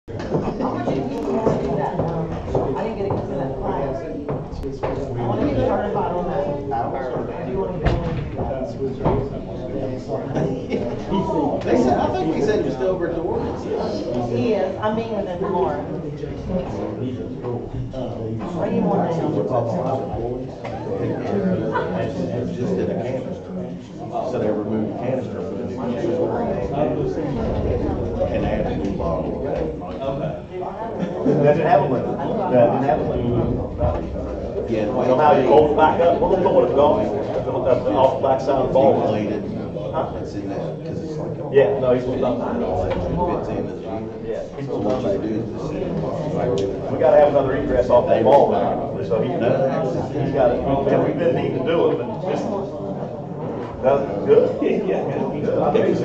I want you to keep going that. I didn't get into that class. I want to get certified on that. I do want to go and do that. They said, I think he said just over at the ordinance. He is. I'm meeting with him tomorrow. Bring him on down. It's just in a canister. So they removed the canister for the new and added a new bottle. That didn't have a limit. That didn't have a limit. Yeah. Somehow you hold it back up. We're gonna put it going off the back side of the ball. It's in that because it's like. Yeah, no, he's done Fits that. into the unit. Yeah, he's So done what you that. do is just sit in. We gotta have another egress off that ball now, so he's got it. We've been needing to do it, but just. That's good. Yeah, good. I think it's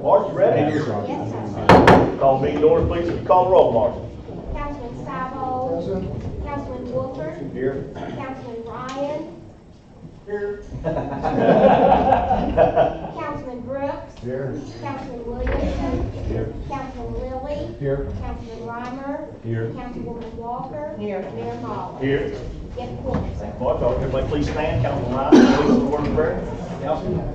March, you ready? Yes, sir. Call meeting order, please. If you call the roll, March. Councilman Sabo. Councilman Wolford. Here. Councilman Ryan. Here. Councilman Brooks. Here. Councilman Williamson. Here. Councilman Lilly. Here. Councilman Reimer. Here. Councilwoman Walker. Here. Mayor Moller. Here. Get quorum. March, everybody please stand. Councilman Ryan, please, the word of prayer. Councilman.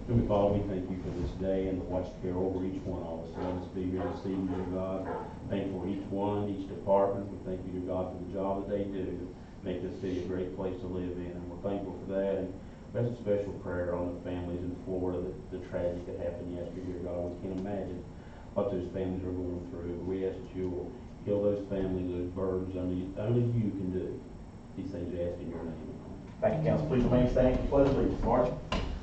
Heavenly Father, we thank you for this day and the watch care over each one of us. Let us be here this evening, dear God. Thank you for each one, each department. We thank you, dear God, for the job that they do to make this city a great place to live in. And we're thankful for that. And that's a special prayer on the families in Florida, the tragedy that happened yesterday, dear God. We can't imagine what those families are going through. We ask that you will heal those families, those burdens only you can do. These things we ask in your name. Thank you, Council. Please remain standing. Pledge allegiance. March.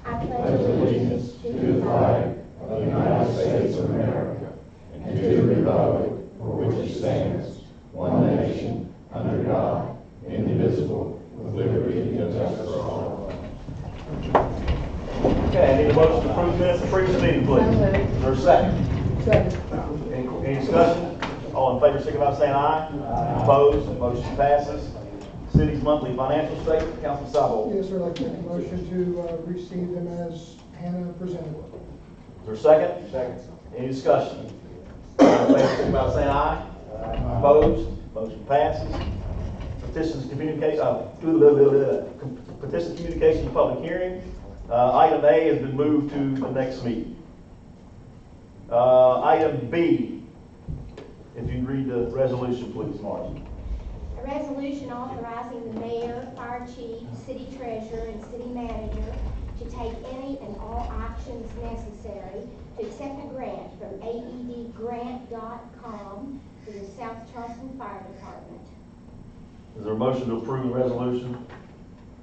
I pledge allegiance to the flag of the United States of America and to the republic for which it stands, one nation, under God, indivisible, with liberty and justice for all. Okay, I need a motion to approve minutes of previous meeting, please. Is there a second? Second. Any discussion? All in favor, signify by saying aye. Opposed? Motion passes. City's monthly financial statement. Councilman Sabo. Yes, sir, I'd like to make a motion to receive them as Hannah presented. Is there a second? Second. Any discussion? All in favor, signify by saying aye. Opposed? Motion passes. Petitions communication public hearing. Item A has been moved to the next meeting. Item B, if you read the resolution, please, Margie. A resolution authorizing the mayor, fire chief, city treasurer, and city manager to take any and all actions necessary to accept a grant from aedgrant.com for the South Charleston Fire Department. Is there a motion to approve the resolution?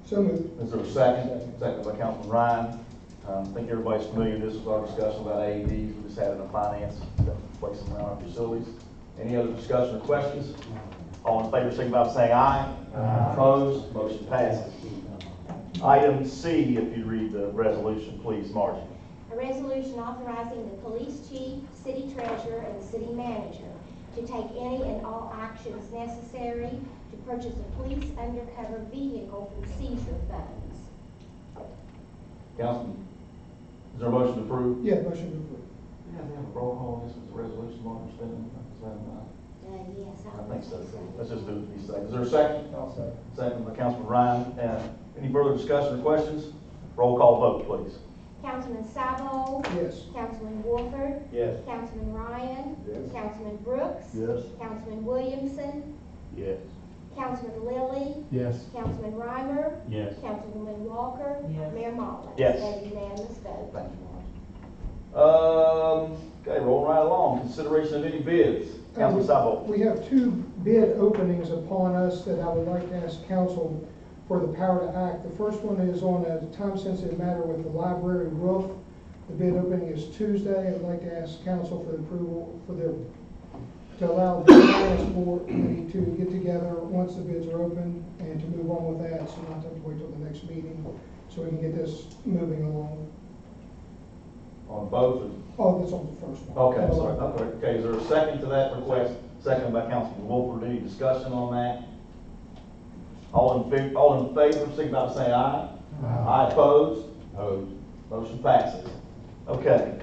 So moved. Is there a second? Second by Councilman Ryan. I think everybody's familiar. This was our discussion about AEDs. We just had it in finance, place them around our facilities. Any other discussion or questions? All in favor, signify by saying aye. Opposed? Motion passes. Item C, if you read the resolution, please, Margie. A resolution authorizing the police chief, city treasurer, and city manager to take any and all actions necessary to purchase a police undercover vehicle from seizure funds. Councilman, is there a motion to approve? Yeah, motion to approve. You have to have a roll call. This is a resolution, Martin, spending. Yes, I think so. Let's just do it to be safe. Is there a second? I'll second. Second by Councilman Ryan. Any further discussion or questions? Roll call vote, please. Councilman Sabo. Yes. Councilman Wolford. Yes. Councilman Ryan. Yes. Councilman Brooks. Yes. Councilman Williamson. Yes. Councilman Lilly. Yes. Councilman Reimer. Yes. Councilwoman Walker. Yes. Mayor Moller. Yes. That is unanimous vote. Thank you. Okay, rolling right along. Consideration of any bids. Councilman Sabo. We have two bid openings upon us that I would like to ask council for the power to act. The first one is on a time-sensitive matter with the library roof. The bid opening is Tuesday. I'd like to ask council for the approval to allow the finance board to get together once the bids are open and to move on with that, so not have to wait till the next meeting, so we can get this moving along. On both? Oh, that's on the first one. Okay, sorry. Okay, is there a second to that request? Second by Councilman Wolford. Any discussion on that? All in favor, signify by saying aye. Aye. Opposed? Opposed. Motion passes. Okay,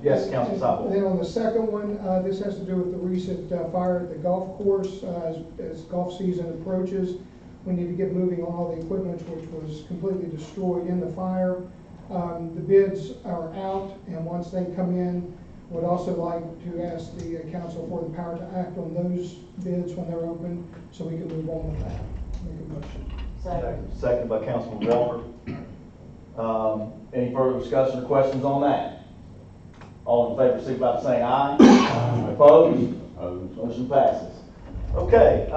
yes, Councilman And then Sabo. on the second one, this has to do with the recent fire at the golf course. As golf season approaches, we need to get moving on all the equipment which was completely destroyed in the fire. The bids are out, and once they come in, would also like to ask the council for the power to act on those bids when they're open, so we can move on with that. Make a motion. Seconded by Councilman Walker. Any further discussion or questions on that? All in favor, signify by saying aye. Aye. Opposed? Motion passes. Okay,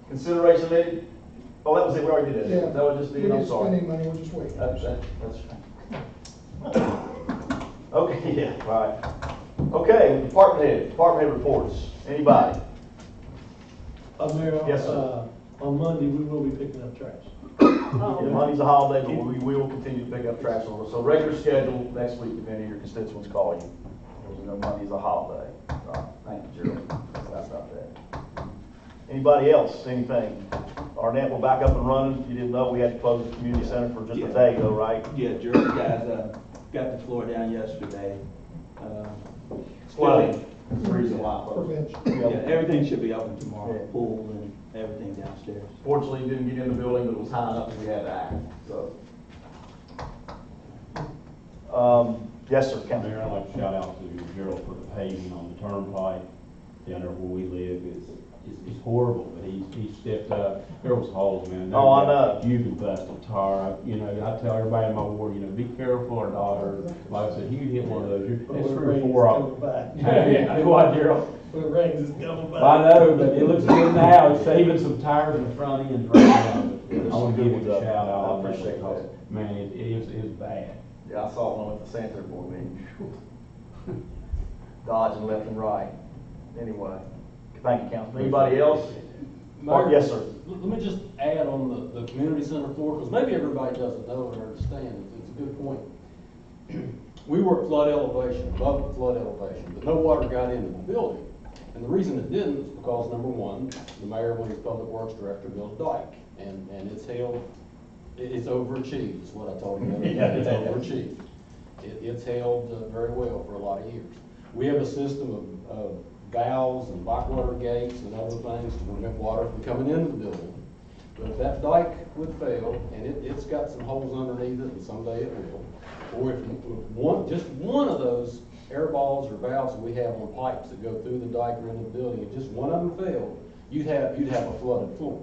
consideration of any, oh, that was it, we already did Yeah. that. That was just We the, I'm didn't spend sorry. any money, we're just waiting. That's right. Okay, yeah, right. Okay, department head reports. Anybody? Mayor, Yes, sir. on Monday, we will be picking up trash. Yeah, Monday's a holiday, but we will continue to pick up trash over. So regular schedule next week, if any of your constituents call you. Because you know Monday's a holiday. Right. Thank you, Gerald. That's not bad. Anybody else, anything? Arnett, we're back up and running. If you didn't know, we had to close the community center for just a day though, right? Yeah, Gerald guys got the floor down yesterday. Flooding. That's the reason why. Prevention. Yeah, everything should be open tomorrow, Yeah. pool and everything downstairs. Fortunately, you didn't get in the building, but it was high enough that we had to act, so. Yes, sir, Councilman. Mayor, I'd like to shout out to Gerald for the paving on the turnpike down there where we live. It's horrible, but he stepped up. There was holes, man. Oh, I know. You can bust a tire. You know, I tell everybody in my ward, you know, be careful, our daughter. Like I said, you hit one of those. It's 3 or 4 of them. Yeah, what, Gerald? When it rains, it's coming back. I know, but it looks good now. It's saving some tires in the front end right now. I want to give him a shout out. I appreciate because, that. man, it is bad. Yeah, I saw one at the Santa board meeting. Dodging left and right. Anyway, thank you, Councilman. Anybody else? Mayor, Yes, sir. Let me just add on the community center floor, because maybe everybody doesn't know or understand. It's a good point. We were at flood elevation, above the flood elevation, but no water got into the building. And the reason it didn't is because, number one, the mayor, when he was public works director, built a dike, and it's overachieved, is what I told him. It's overachieved. It's held very well for a lot of years. We have a system of valves and backwater gates and other things to prevent water from coming into the building. But if that dike would fail, and it's got some holes underneath it, and someday it will, or if just one of those air balls or valves that we have on pipes that go through the dike or into the building, if just one of them failed, you'd have a flooded floor.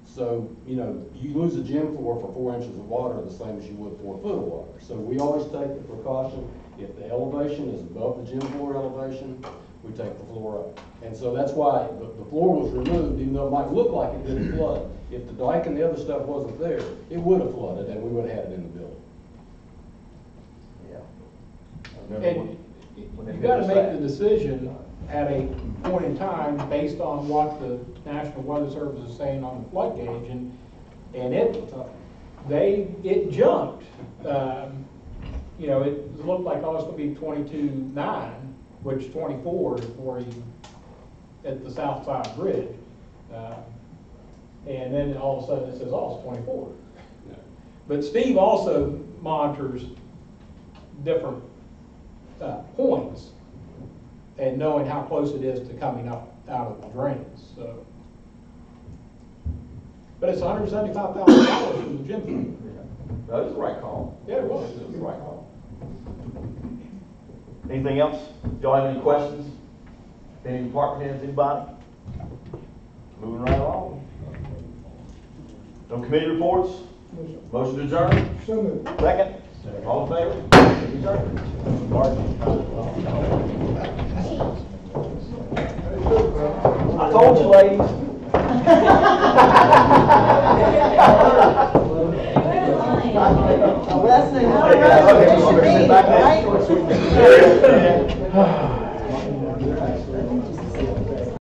So, you know, you lose a gym floor for 4 inches of water the same as you would 4 foot of water. So we always take the precaution, if the elevation is above the gym floor elevation, we take the floor up. And so that's why the floor was removed, even though it might look like it didn't flood. If the dike and the other stuff wasn't there, it would have flooded and we would have had it in the building. Yeah. And you've got to make the decision at a point in time based on what the National Weather Service is saying on the flood gauge, and it jumped. You know, it looked like oh, it's going to be 22.9, which 24 is where you at the south side bridge, and then all of a sudden it says oh, it's 24. But Steve also monitors different points and knowing how close it is to coming up out of the drains. So, but it's $175,000 from the gym fee. That was the right call. Yeah, it was. It was the right call. Anything else? Y'all have any questions? Any department heads, anybody? Moving right along. No committee reports? Motion to adjourn? So moved. Second? All in favor? Adjourn. I told you, ladies. Well, that's the, Okay, should be, right?